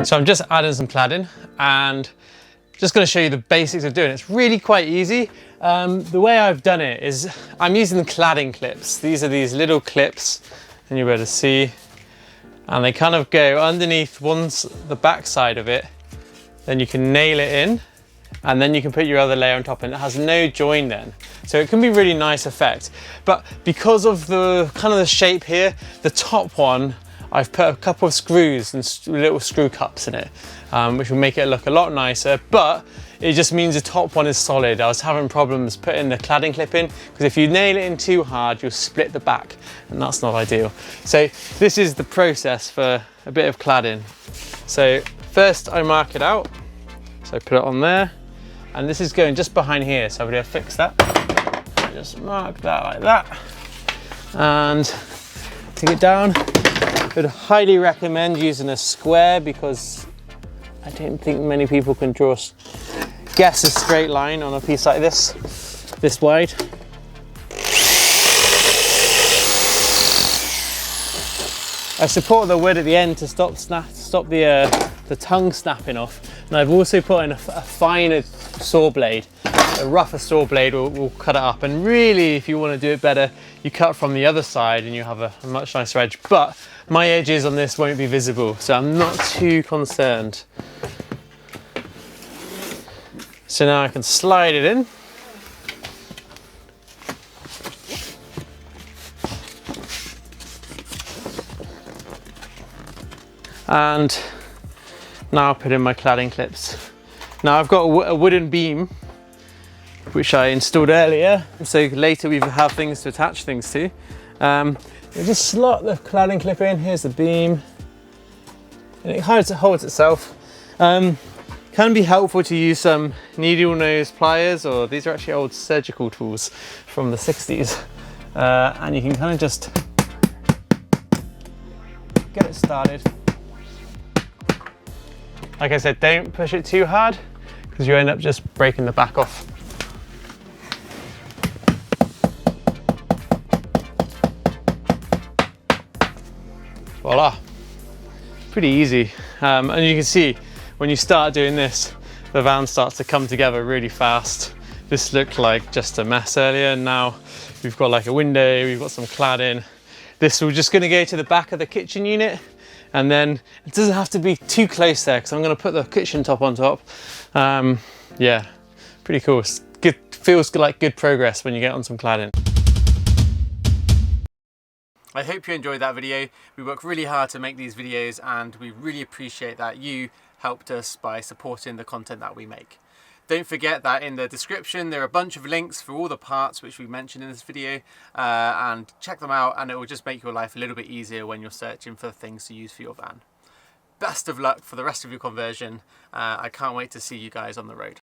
So I'm just adding some cladding and just going to show you the basics of doing it. It's really quite easy. The way I've done it is I'm using the cladding clips. These are these little clips, and you'll be able to see, and they kind of go underneath the back side of it. Then you can nail it in, and then you can put your other layer on top, and it has no join then. So it can be really nice effect. But because of the kind of the shape here, the top one, I've put a couple of screws and little screw cups in it, which will make it look a lot nicer, but it just means the top one is solid. I was having problems putting the cladding clip in, because if you nail it in too hard, you'll split the back, and that's not ideal. So this is the process for a bit of cladding. So first I mark it out. So I put it on there, and this is going just behind here, so I'm going to fix that. Just mark that like that, and take it down. I would highly recommend using a square, because I don't think many people can guess a straight line on a piece like this wide. I support the wood at the end to stop the tongue snapping off, and I've also put in a finer saw blade. A rougher saw blade will cut it up, and really, if you want to do it better, you cut from the other side and you have a much nicer edge. But my edges on this won't be visible, so I'm not too concerned. So now I can slide it in. And now I'll put in my cladding clips. Now I've got a wooden beam, which I installed earlier, so later we have things to attach things to. You just slot the cladding clip in. Here's the beam, and it holds itself. Can be helpful to use some needle nose pliers, or these are actually old surgical tools from the 60s, and you can kind of just get it started. Like I said, don't push it too hard, because you end up just breaking the back off. Voila, pretty easy. And you can see when you start doing this, the van starts to come together really fast. This looked like just a mess earlier, and now we've got like a window, we've got some cladding. This is just going to go to the back of the kitchen unit, and then it doesn't have to be too close there, because I'm going to put the kitchen top on top. Yeah, pretty cool. Feels like good progress when you get on some cladding. I hope you enjoyed that video. We work really hard to make these videos, and we really appreciate that you helped us by supporting the content that we make. Don't forget that in the description there are a bunch of links for all the parts which we mentioned in this video, and check them out, and it will just make your life a little bit easier when you're searching for things to use for your van. Best of luck for the rest of your conversion. I can't wait to see you guys on the road.